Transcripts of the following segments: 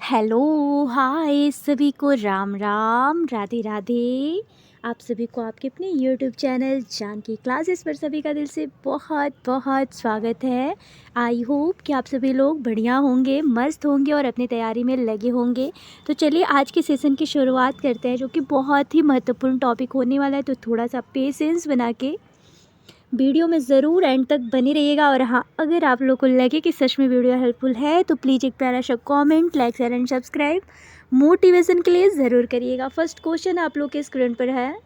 Hello, हाय सभी को राम राम, राधे राधे। आप सभी को आपके अपने यूट्यूब चैनल जानकी क्लासेस पर सभी का दिल से बहुत बहुत स्वागत है। आई होप कि आप सभी लोग बढ़िया होंगे, मस्त होंगे और अपनी तैयारी में लगे होंगे। तो चलिए आज के सेशन की शुरुआत करते हैं, जो कि बहुत ही महत्वपूर्ण टॉपिक होने वाला है। तो थोड़ा सा पेशेंस बना के वीडियो में ज़रूर एंड तक बने रहिएगा। और हाँ, अगर आप लोग को लगे कि सच में वीडियो हेल्पफुल है तो प्लीज़ एक प्यारा सा comment, like, share and subscribe motivation के लिए ज़रूर करिएगा। फर्स्ट क्वेश्चन आप लोग के स्क्रीन पर है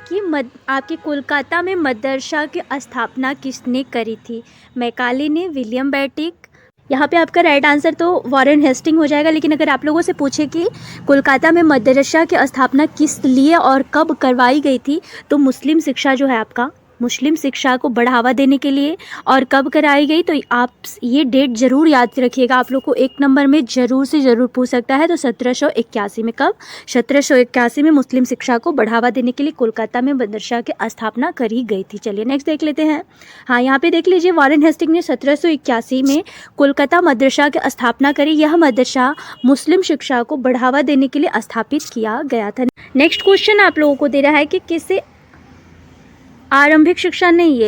कि आपके कोलकाता में मदरसा की स्थापना किसने करी थी? मैकाले ने, विलियम बेंटिक। यहाँ पे आपका राइट आंसर तो वॉरेन हेस्टिंग हो जाएगा। लेकिन अगर आप लोगों से पूछे कि कोलकाता में मदरसा की स्थापना किस लिए और कब करवाई गई थी, तो मुस्लिम शिक्षा जो है आपका, मुस्लिम शिक्षा को बढ़ावा देने के लिए और कब कराई गई, तो आप ये डेट ज़रूर याद रखिएगा। आप लोग को एक नंबर में ज़रूर से ज़रूर पूछ सकता है। तो 1781 में। कब? 1781 में मुस्लिम शिक्षा को बढ़ावा देने के लिए कोलकाता में मदरसा की स्थापना करी गई थी। चलिए नेक्स्ट देख लेते हैं। हाँ, यहाँ पे देख लीजिए, वॉरेन हेस्टिंग ने 1781 में कोलकाता मदरसा की स्थापना करी। यह मदरसा मुस्लिम शिक्षा को बढ़ावा देने के लिए स्थापित किया गया था। नेक्स्ट क्वेश्चन आप लोगों को दे रहा है कि किससे आरंभिक शिक्षा नहीं,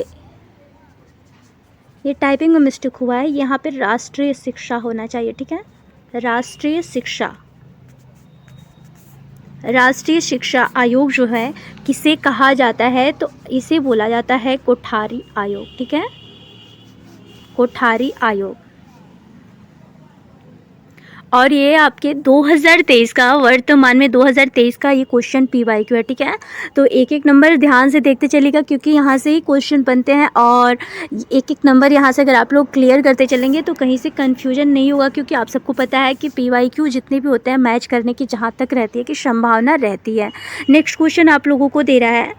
ये टाइपिंग में मिस्टेक हुआ है। यहाँ पे राष्ट्रीय शिक्षा होना चाहिए, ठीक है। राष्ट्रीय शिक्षा, राष्ट्रीय शिक्षा आयोग जो है किसे कहा जाता है, तो इसे बोला जाता है कोठारी आयोग, ठीक है। कोठारी आयोग। और ये आपके 2023 का, वर्तमान में 2023 का ये क्वेश्चन PYQ है, ठीक है। तो एक एक नंबर ध्यान से देखते चलिएगा, क्योंकि यहाँ से ही क्वेश्चन बनते हैं। और एक एक नंबर यहाँ से अगर आप लोग क्लियर करते चलेंगे तो कहीं से कन्फ्यूजन नहीं होगा, क्योंकि आप सबको पता है कि PYQ जितने भी होते हैं मैच करने की जहाँ तक रहती है कि संभावना रहती है। नेक्स्ट क्वेश्चन आप लोगों को दे रहा है,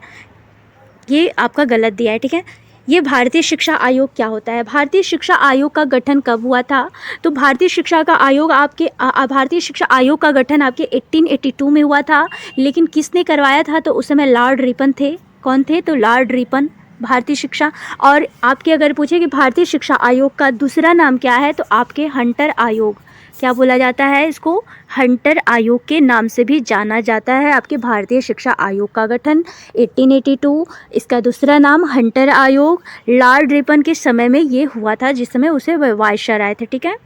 ये आपका गलत दिया है, ठीक है। ये भारतीय शिक्षा आयोग क्या होता है? भारतीय शिक्षा आयोग का गठन कब हुआ था? तो भारतीय शिक्षा का आयोग आपके भारतीय शिक्षा आयोग का गठन आपके 1882 में हुआ था। लेकिन किसने करवाया था? तो उस समय लॉर्ड रिपन थे। कौन थे? तो लॉर्ड रिपन। भारतीय शिक्षा, और आपके अगर पूछे कि भारतीय शिक्षा आयोग का दूसरा नाम क्या है, तो आपके हंटर आयोग। क्या बोला जाता है इसको? हंटर आयोग के नाम से भी जाना जाता है। आपके भारतीय शिक्षा आयोग का गठन 1882, इसका दूसरा नाम हंटर आयोग। लॉर्ड रिपन के समय में ये हुआ था, जिस समय उसे वायसराय थे, ठीक है।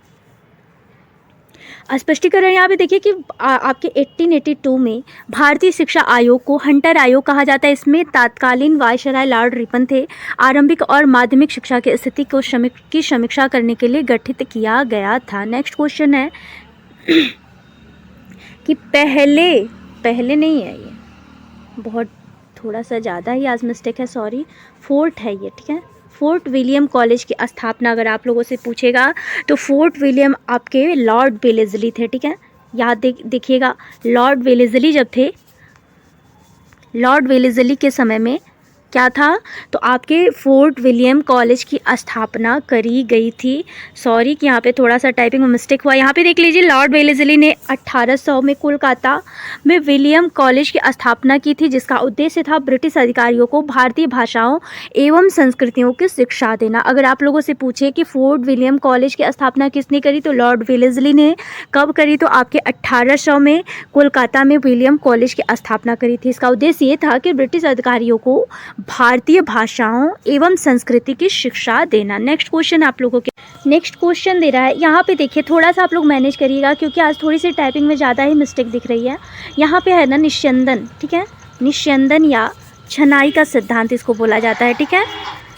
स्पष्टीकरण यहाँ पे देखिए कि आपके 1882 में भारतीय शिक्षा आयोग को हंटर आयोग कहा जाता है। इसमें तत्कालीन वायसराय लॉर्ड रिपन थे। आरंभिक और माध्यमिक शिक्षा की स्थिति को की समीक्षा करने के लिए गठित किया गया था। नेक्स्ट क्वेश्चन है कि पहले नहीं है, ये बहुत थोड़ा सा ज़्यादा ही आज मिस्टेक है, सॉरी। फोर्ट है ये, ठीक है। फोर्ट विलियम कॉलेज की स्थापना अगर आप लोगों से पूछेगा तो फोर्ट विलियम आपके लॉर्ड वेलेस्ली थे, ठीक है। याद देखिएगा, लॉर्ड वेलेस्ली जब थे, लॉर्ड वेलेस्ली के समय में क्या था, तो आपके फोर्ट विलियम कॉलेज की स्थापना करी गई थी। सॉरी कि यहाँ पे थोड़ा सा टाइपिंग में मिस्टेक हुआ। यहाँ पे देख लीजिए, लॉर्ड वेलेस्ली ने 1800 में कोलकाता में विलियम कॉलेज की स्थापना की थी, जिसका उद्देश्य था ब्रिटिश अधिकारियों को भारतीय भाषाओं एवं संस्कृतियों की शिक्षा देना। अगर आप लोगों से पूछे कि फोर्ट विलियम कॉलेज की स्थापना किसने करी, तो लॉर्ड वेलेस्ली ने। कब करी? तो आपके 1800 में कोलकाता में विलियम कॉलेज की स्थापना करी थी। इसका उद्देश्य ये था कि ब्रिटिश अधिकारियों को भारतीय भाषाओं एवं संस्कृति की शिक्षा देना। नेक्स्ट क्वेश्चन आप लोगों के नेक्स्ट क्वेश्चन दे रहा है, यहाँ पे देखिए थोड़ा सा आप लोग मैनेज करिएगा, क्योंकि आज थोड़ी सी टाइपिंग में ज़्यादा ही मिस्टेक दिख रही है। यहाँ पे है ना निस्यंदन, ठीक है। निस्यंदन या छनाई का सिद्धांत इसको बोला जाता है, ठीक है।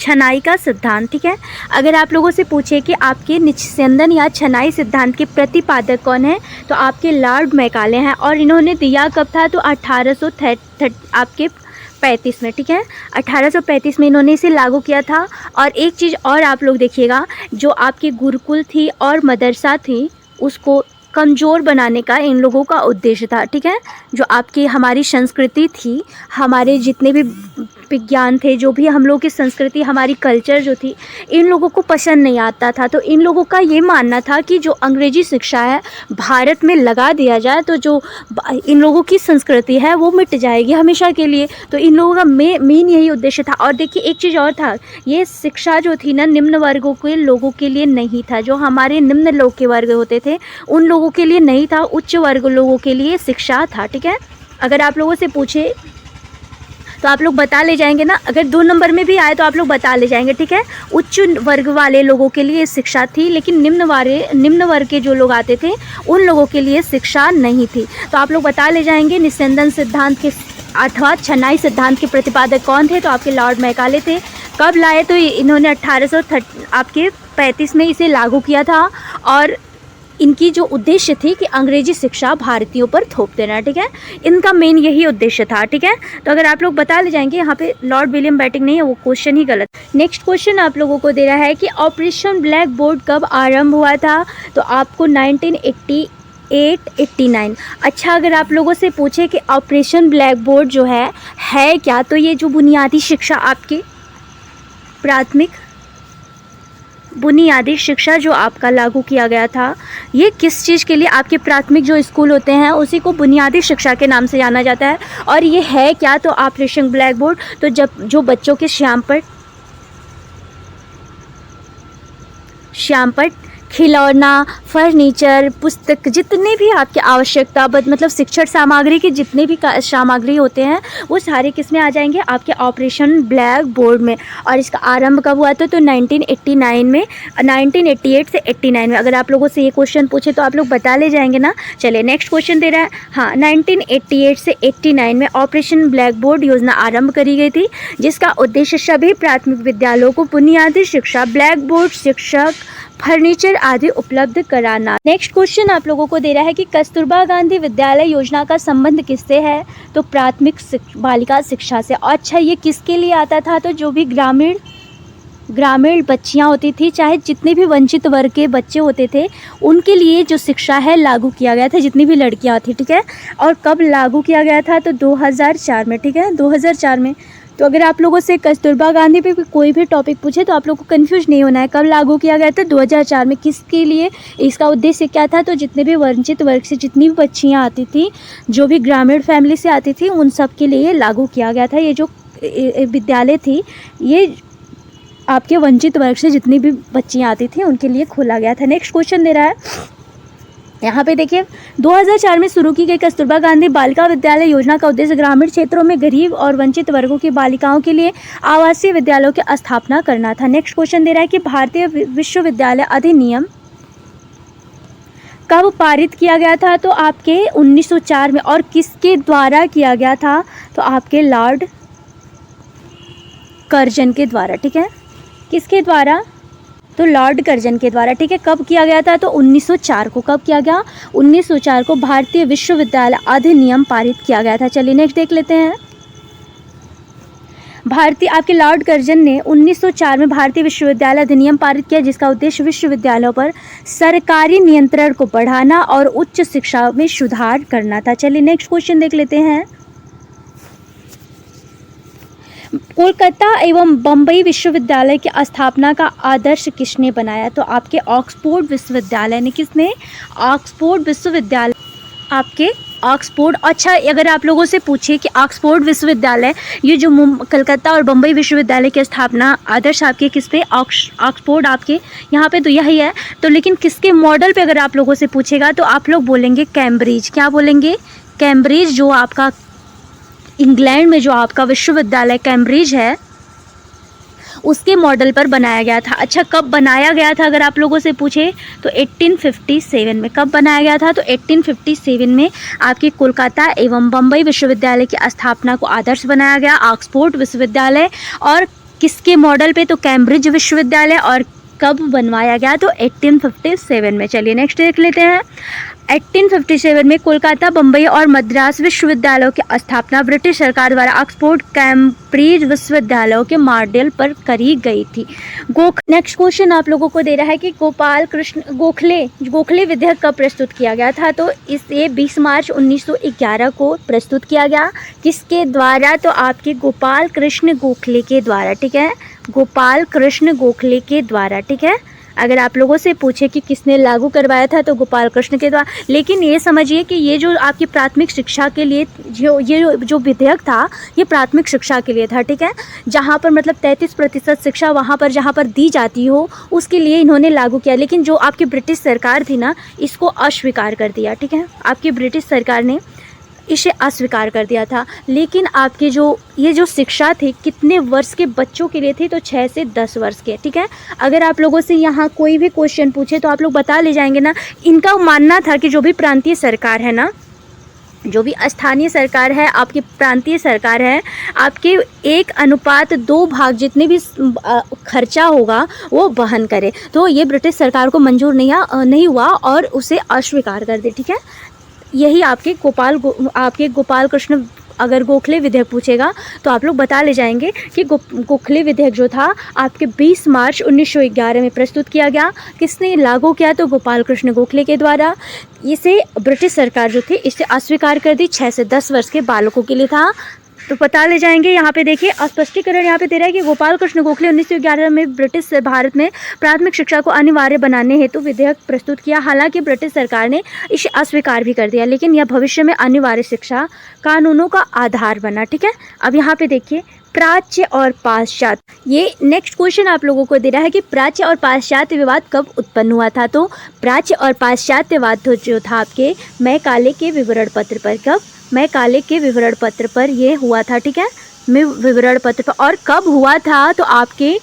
छनाई का सिद्धांत, ठीक है। अगर आप लोगों से पूछे कि आपके निस्यंदन या छनाई सिद्धांत के प्रतिपादक कौन है, तो आपके लॉर्ड मैकाले हैं। और इन्होंने दिया कब था? तो 1835 में, ठीक है। 1835 में इन्होंने इसे लागू किया था। और एक चीज़ और आप लोग देखिएगा, जो आपके गुरुकुल थी और मदरसा थी, उसको कमज़ोर बनाने का इन लोगों का उद्देश्य था, ठीक है। जो आपकी हमारी संस्कृति थी, हमारे जितने भी विज्ञान थे, जो भी हम लोग की संस्कृति, हमारी कल्चर जो थी, इन लोगों को पसंद नहीं आता था। तो इन लोगों का ये मानना था कि जो अंग्रेजी शिक्षा है भारत में लगा दिया जाए तो जो इन लोगों की संस्कृति है वो मिट जाएगी हमेशा के लिए। तो इन लोगों का मेन यही उद्देश्य था। और देखिए एक चीज़ और था, ये शिक्षा जो थी ना निम्न वर्गों के लोगों के लिए नहीं था। जो हमारे निम्न लोग के वर्ग होते थे उन लोगों के लिए नहीं था, उच्च वर्ग लोगों के लिए शिक्षा था। ठीक है, अगर आप लोगों से पूछे तो आप लोग बता ले जाएंगे ना, अगर 2 नंबर में भी आए तो आप लोग बता ले जाएंगे। ठीक है, उच्च वर्ग वाले लोगों के लिए शिक्षा थी, लेकिन निम्न वर्ग के जो लोग आते थे उन लोगों के लिए शिक्षा नहीं थी। तो आप लोग बता ले जाएंगे। निस्यंदन सिद्धांत के अथवा छनाई सिद्धांत के प्रतिपादक कौन थे? तो आपके लॉर्ड मैकाले थे। कब लाए? तो इन्होंने 1835 में इसे लागू किया था। और इनकी जो उद्देश्य थी कि अंग्रेजी शिक्षा भारतीयों पर थोप देना। ठीक है, इनका मेन यही उद्देश्य था। ठीक है, तो अगर आप लोग बता ले जाएंगे, यहाँ पे लॉर्ड विलियम बेंटिंक नहीं है, वो क्वेश्चन ही गलत। नेक्स्ट क्वेश्चन आप लोगों को दे रहा है कि ऑपरेशन ब्लैक बोर्ड कब आरंभ हुआ था? तो आपको 1988-89। अच्छा, अगर आप लोगों से पूछे कि ऑपरेशन ब्लैक बोर्ड जो है क्या, तो ये जो बुनियादी शिक्षा आपके प्राथमिक बुनियादी शिक्षा जो आपका लागू किया गया था, ये किस चीज़ के लिए? आपके प्राथमिक जो स्कूल होते हैं उसी को बुनियादी शिक्षा के नाम से जाना जाता है। और ये है क्या? तो ऑपरेशन ब्लैक बोर्ड, तो जब जो बच्चों के श्यामपट्ट खिलौना, फर्नीचर, पुस्तक, जितने भी आपकी आवश्यकता मतलब शिक्षण सामग्री के जितने भी सामग्री होते हैं वो सारे किस में आ जाएंगे? आपके ऑपरेशन ब्लैक बोर्ड में। और इसका आरंभ कब हुआ था? तो 1989 में, 1988 से 89 में। अगर आप लोगों से ये क्वेश्चन पूछे तो आप लोग बता ले जाएंगे ना। चलिए नेक्स्ट क्वेश्चन दे रहा है। हाँ, 1988 से 89 में ऑपरेशन ब्लैक बोर्ड योजना आरंभ करी गई थी, जिसका उद्देश्य सभी प्राथमिक विद्यालयों को बुनियादी शिक्षा, ब्लैक बोर्ड, शिक्षक, फर्नीचर आदि उपलब्ध कराना। नेक्स्ट क्वेश्चन आप लोगों को दे रहा है कि कस्तूरबा गांधी विद्यालय योजना का संबंध किससे है? तो प्राथमिक बालिका शिक्षा से। अच्छा, ये किसके लिए आता था? तो जो भी ग्रामीण बच्चियां होती थी, चाहे जितने भी वंचित वर्ग के बच्चे होते थे, उनके लिए जो शिक्षा है लागू किया गया था, जितनी भी लड़कियां थी। ठीक है, और कब लागू किया गया था? तो 2004 में। ठीक है, 2004 में। तो अगर आप लोगों से कस्तूरबा गांधी पे कोई भी टॉपिक पूछे तो आप लोगों को कंफ्यूज नहीं होना है। कब लागू किया गया था? 2004 में। किसके लिए? इसका उद्देश्य क्या था? तो जितने भी वंचित वर्ग से जितनी भी बच्चियां आती थी, जो भी ग्रामीण फैमिली से आती थी, उन सब के लिए लागू किया गया था। ये जो विद्यालय थी, ये आपके वंचित वर्ग से जितनी भी बच्चियां आती थी उनके लिए खोला गया था। नेक्स्ट क्वेश्चन दे रहा है, यहाँ पे देखिए, 2004 में शुरू की गई कस्तूरबा गांधी बालिका विद्यालय योजना का उद्देश्य ग्रामीण क्षेत्रों में गरीब और वंचित वर्गों की बालिकाओं के लिए आवासीय विद्यालयों की स्थापना करना था। नेक्स्ट क्वेश्चन दे रहा है कि भारतीय विश्वविद्यालय अधिनियम कब पारित किया गया था? तो आपके 1904 में। और किसके द्वारा किया गया था? तो आपके लॉर्ड कर्जन के द्वारा। ठीक है, किसके द्वारा? तो लॉर्ड कर्जन के द्वारा। ठीक है, कब किया गया था? तो 1904 को। कब किया गया? 1904 को भारतीय विश्वविद्यालय अधिनियम पारित किया गया था। चलिए नेक्स्ट देख लेते हैं। आपके लॉर्ड कर्जन ने 1904 में भारतीय विश्वविद्यालय अधिनियम पारित किया, जिसका उद्देश्य विश्वविद्यालयों पर सरकारी नियंत्रण को बढ़ाना और उच्च शिक्षा में सुधार करना था। चलिए नेक्स्ट क्वेश्चन देख लेते हैं। कोलकाता एवं बम्बई विश्वविद्यालय की स्थापना का आदर्श किसने बनाया? तो आपके ऑक्सफोर्ड विश्वविद्यालय ने। किसने? ऑक्सफोर्ड विश्वविद्यालय, आपके ऑक्सफोर्ड। अच्छा, अगर आप लोगों से पूछे कि ऑक्सफोर्ड विश्वविद्यालय, ये जो कलकत्ता और बम्बई विश्वविद्यालय की स्थापना आदर्श आपके किस पे? ऑक्सफोर्ड आपके यहाँ पे तो यही है। तो लेकिन किसके मॉडल पे अगर आप लोगों से पूछेगा तो आप लोग बोलेंगे कैम्ब्रिज। क्या बोलेंगे? कैम्ब्रिज, जो आपका इंग्लैंड में जो आपका विश्वविद्यालय कैम्ब्रिज है, उसके मॉडल पर बनाया गया था। अच्छा, कब बनाया गया था अगर आप लोगों से पूछे तो 1857 में। कब बनाया गया था? तो 1857 में आपके कोलकाता एवं बम्बई विश्वविद्यालय की स्थापना को आदर्श बनाया गया, ऑक्सफोर्ड विश्वविद्यालय। और किसके मॉडल पे? तो कैम्ब्रिज विश्वविद्यालय। और कब बनवाया गया? तो 1857 में। चलिए नेक्स्ट देख लेते हैं। 1857 में कोलकाता, बम्बई और मद्रास विश्वविद्यालयों की स्थापना ब्रिटिश सरकार द्वारा ऑक्सफोर्ड, कैम्ब्रिज विश्वविद्यालयों के मॉडल पर करी गई थी। नेक्स्ट क्वेश्चन आप लोगों को दे रहा है कि गोपाल कृष्ण गोखले विधेयक कब प्रस्तुत किया गया था? तो इसे 20 मार्च 1911 को प्रस्तुत किया गया। किसके द्वारा? तो आपके गोपाल कृष्ण गोखले के द्वारा, ठीक है, गोपाल कृष्ण गोखले के द्वारा, ठीक है। अगर आप लोगों से पूछे कि किसने लागू करवाया था तो गोपाल कृष्ण के द्वारा। लेकिन ये समझिए कि ये जो आपकी प्राथमिक शिक्षा के लिए जो विधेयक था ये प्राथमिक शिक्षा के लिए था, ठीक है। जहाँ पर मतलब 33% शिक्षा वहाँ पर जहाँ पर दी जाती हो उसके लिए इन्होंने लागू किया। लेकिन जो आपकी ब्रिटिश सरकार थी ना इसको अस्वीकार कर दिया, ठीक है। आपकी ब्रिटिश सरकार ने इसे अस्वीकार कर दिया था। लेकिन आपके ये जो शिक्षा थी कितने वर्ष के बच्चों के लिए थी? तो 6 से 10 वर्ष के, ठीक है। अगर आप लोगों से यहाँ कोई भी क्वेश्चन पूछे तो आप लोग बता ले जाएंगे ना। इनका मानना था कि जो भी प्रांतीय सरकार है ना, जो भी स्थानीय सरकार है, आपकी प्रांतीय सरकार है, आपके 1:2 भाग जितने भी खर्चा होगा वो वहन करे। तो ये ब्रिटिश सरकार को मंजूर नहीं हुआ और उसे अस्वीकार कर दे, ठीक है। यही आपके गोपाल कृष्ण अगर गोखले विधेयक पूछेगा तो आप लोग बता ले जाएंगे कि गोखले विधेयक जो था आपके 20 मार्च 1911 में प्रस्तुत किया गया। किसने लागू किया? तो गोपाल कृष्ण गोखले के द्वारा। इसे ब्रिटिश सरकार जो थी इसे अस्वीकार कर दी। 6 से 10 वर्ष के बालकों के लिए था। तो पता ले जाएंगे। यहाँ पे देखिए स्पष्टीकरण यहाँ पे दे रहा है कि गोपाल कृष्ण गोखले 1911 में ब्रिटिश भारत में प्राथमिक शिक्षा को अनिवार्य बनाने हेतु विधेयक प्रस्तुत किया। हालांकि ब्रिटिश सरकार ने इसे अस्वीकार भी कर दिया, लेकिन यह भविष्य में अनिवार्य शिक्षा कानूनों का आधार बना, ठीक है। अब यहाँ पे देखिए प्राच्य और पाश्चात्य। ये नेक्स्ट क्वेश्चन आप लोगों को दे रहा है कि प्राच्य और पाश्चात्य विवाद कब उत्पन्न हुआ था? तो प्राच्य और पाश्चात्यवाद जो था आपके मैकाले के विवरण पत्र पर। कब? मैकाले के विवरण पत्र पर ये हुआ था, ठीक है, विवरण पत्र पर। और कब हुआ था? तो आपके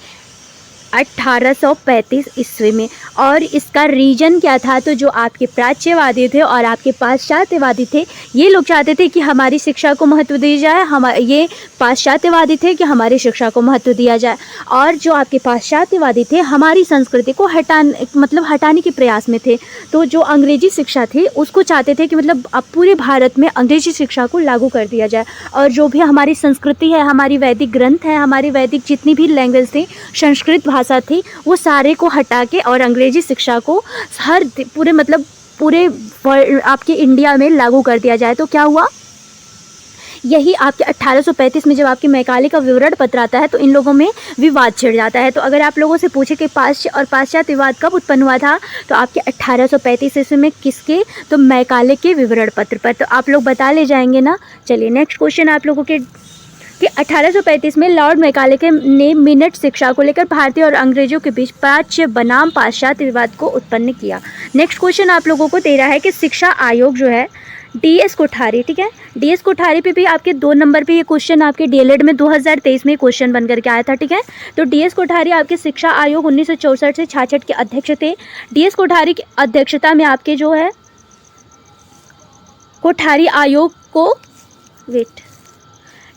1835 ईस्वी में। और इसका रीजन क्या था? तो जो आपके प्राच्यवादी थे और आपके पाश्चात्यवादी थे ये लोग चाहते थे कि हमारी शिक्षा को महत्व दिया जाए। ये पाश्चात्यवादी थे कि हमारी शिक्षा को महत्व दिया जाए, और जो आपके पाश्चात्यवादी थे हमारी संस्कृति को हटाने के प्रयास में थे। तो जो अंग्रेजी शिक्षा थी उसको चाहते थे कि मतलब अब पूरे भारत में अंग्रेजी शिक्षा को लागू कर दिया जाए, और जो भी हमारी संस्कृति है, हमारी वैदिक ग्रंथ है, हमारी वैदिक जितनी भी लैंग्वेज थी, संस्कृत भाषा थी, वो सारे को हटा के और अंग्रेजी शिक्षा को पूरे आपके इंडिया में लागू कर दिया जाए। तो क्या हुआ? यही आपके 1835 में जब आपके मैकाले का विवरण पत्र आता है तो इन लोगों में विवाद छिड़ जाता है। तो अगर आप लोगों से पूछे कि पाश्चात्य और पाश्चात्य विवाद कब उत्पन्न हुआ था तो आपके 1835 ईस्वी में। किसके? तो मैकाले के विवरण पत्र पर। तो आप लोग बता ले जाएंगे ना। चलिए नेक्स्ट क्वेश्चन आप लोगों के कि 1835 में लॉर्ड मैकाले ने मिनट शिक्षा को लेकर भारतीय और अंग्रेजों के बीच प्राच्य बनाम पाश्चात्य विवाद को उत्पन्न किया। नेक्स्ट क्वेश्चन आप लोगों को दे रहा है कि शिक्षा आयोग जो है DS कोठारी, ठीक है, DS कोठारी पे भी आपके 2 नंबर पे ये क्वेश्चन आपके DLED में 2023 में क्वेश्चन बन करके आया था, ठीक है। तो DS कोठारी आपके शिक्षा आयोग 1964 से 66 के अध्यक्ष थे। DS कोठारी की अध्यक्षता में आपके जो है कोठारी आयोग को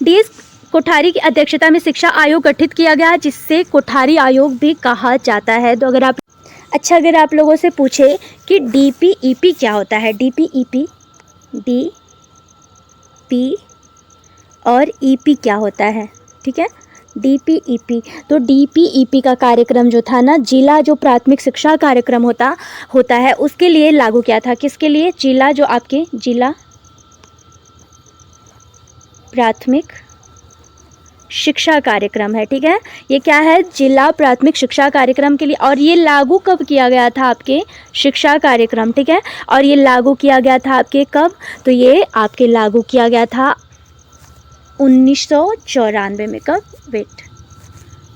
DS कोठारी की अध्यक्षता में शिक्षा आयोग गठित किया गया, जिससे कोठारी आयोग भी कहा जाता है। तो अगर आप लोगों से पूछे कि DPEP क्या होता है, DPEP और EP क्या होता है, ठीक है, DPEP। तो DPEP का कार्यक्रम जो था ना, जिला जो प्राथमिक शिक्षा कार्यक्रम होता है उसके लिए लागू किया था। किसके लिए? जिला जो आपके जिला प्राथमिक शिक्षा कार्यक्रम है, ठीक है। ये क्या है? जिला प्राथमिक शिक्षा कार्यक्रम के लिए। और ये लागू कब किया गया था? आपके शिक्षा कार्यक्रम, ठीक है। और ये लागू किया गया था आपके कब? तो ये आपके लागू किया गया था 1994 में। कब?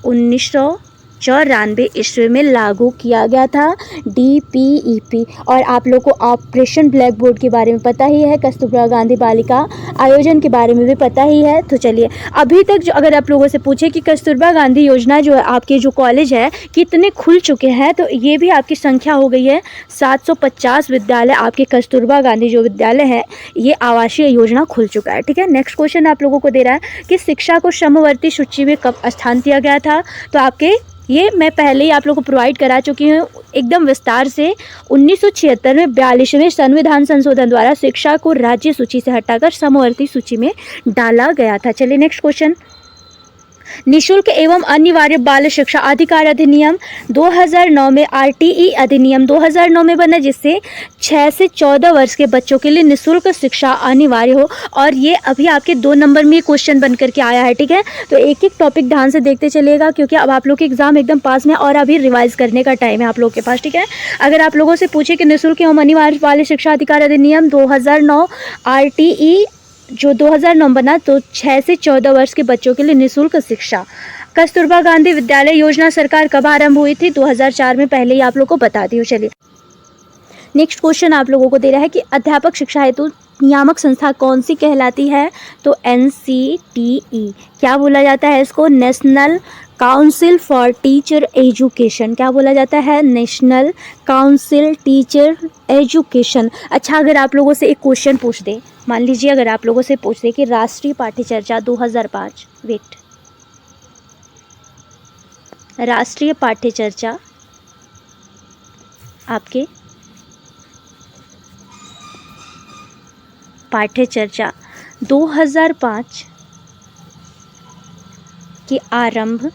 1994 ईस्वी में लागू किया गया था DPEP। और आप लोग को ऑपरेशन ब्लैक बोर्ड के बारे में पता ही है, कस्तूरबा गांधी बालिका आयोजन के बारे में भी पता ही है। तो चलिए अभी तक जो अगर आप लोगों से पूछे कि कस्तूरबा गांधी योजना जो है आपके जो कॉलेज है कितने खुल चुके हैं, तो ये भी आपकी संख्या हो गई है 750 विद्यालय। आपके कस्तूरबा गांधी जो विद्यालय है ये आवासीय योजना खुल चुका है, ठीक है। नेक्स्ट क्वेश्चन आप लोगों को दे रहा है कि शिक्षा को समवर्ती सूची में कब स्थान दिया गया था? तो आपके ये मैं पहले ही आप लोगों को प्रोवाइड करा चुकी हूँ एकदम विस्तार से। 1976 में 42वें संविधान संशोधन द्वारा शिक्षा को राज्य सूची से हटाकर समवर्ती सूची में डाला गया था। चलिए नेक्स्ट क्वेश्चन। निशुल्क एवं अनिवार्य बाल शिक्षा अधिकार अधिनियम 2009 में आरटीई अधिनियम 2009 में बना, जिससे 6 से 14 वर्ष के बच्चों के लिए निशुल्क शिक्षा अनिवार्य हो। और ये अभी आपके 2 नंबर में क्वेश्चन बन करके आया है, ठीक है। तो एक एक टॉपिक ध्यान से देखते चलिएगा, क्योंकि अब आप लोग के एग्जाम एकदम पास में और अभी रिवाइज करने का टाइम है आप लोग के पास, ठीक है। अगर आप लोगों से पूछे कि निशुल्क एवं अनिवार्य बाल शिक्षा अधिकार अधिनियम 2009 आरटीई जो 2009 बना, तो 6 से 14 वर्ष के बच्चों के लिए निःशुल्क शिक्षा। कस्तूरबा गांधी विद्यालय योजना सरकार कब आरंभ हुई थी? 2004 में, पहले ही आप लोगों को बता दी हूँ। चलिए नेक्स्ट क्वेश्चन आप लोगों को दे रहा है कि अध्यापक शिक्षा हेतु नियामक संस्था कौन सी कहलाती है? तो NCTE। क्या बोला जाता है इसको? National council for teacher education. क्या बोला जाता है? National council teacher education. अच्छा, अगर आप लोगों से एक क्वेश्चन पूछ दे, मान लीजिए अगर आप लोगों से पूछ दे कि राष्ट्रीय पाठ्यचर्या 2005, वेट, राष्ट्रीय पाठ्यचर्या आपके पाठ्यचर्या 2005 के आरंभ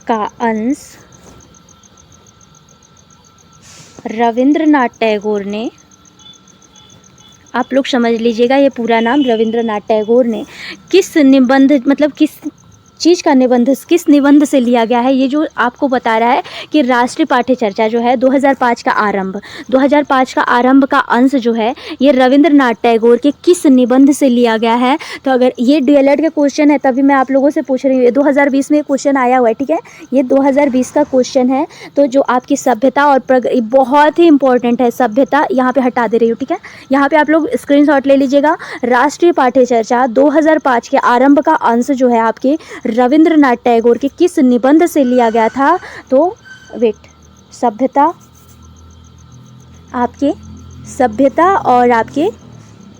का अंश रविंद्रनाथ टैगोर ने, आप लोग समझ लीजिएगा ये पूरा नाम रविंद्रनाथ टैगोर ने किस निबंध, मतलब किस चीज़ का निबंध, किस निबंध से लिया गया है? ये जो आपको बता रहा है कि राष्ट्रीय पाठ्यचर्या जो है 2005 का आरंभ, 2005 का आरंभ का अंश जो है ये रविंद्रनाथ टैगोर के किस निबंध से लिया गया है? तो अगर ये डीएलएड का क्वेश्चन है तभी मैं आप लोगों से पूछ रही हूँ। ये 2020 में क्वेश्चन आया हुआ है, ठीक है, ये 2020 का क्वेश्चन है। तो जो आपकी सभ्यता और बहुत ही इंपॉर्टेंट है, सभ्यता यहाँ पे हटा दे रही हूँ, ठीक है। यहाँ पे आप लोग स्क्रीनशॉट ले लीजिएगा। राष्ट्रीय पाठ्यचर्या 2005 के आरंभ का अंश जो है आपके रविंद्रनाथ टैगोर के किस निबंध से लिया गया था? तो वेट, सभ्यता, आपके सभ्यता और आपके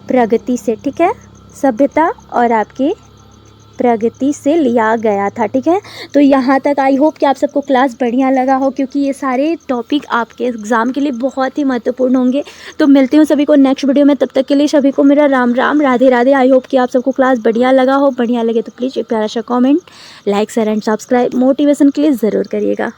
प्रगति से, ठीक है, सभ्यता और आपके प्रगति से लिया गया था, ठीक है। तो यहाँ तक आई होप कि आप सबको क्लास बढ़िया लगा हो, क्योंकि ये सारे टॉपिक आपके एग्ज़ाम के लिए बहुत ही महत्वपूर्ण होंगे। तो मिलती हूँ सभी को नेक्स्ट वीडियो में, तब तक के लिए सभी को मेरा राम राम, राधे राधे। आई होप कि आप सबको क्लास बढ़िया लगा हो। बढ़िया लगे तो प्लीज़ एक प्यारा सा comment, like, share and subscribe motivation के लिए ज़रूर करिएगा।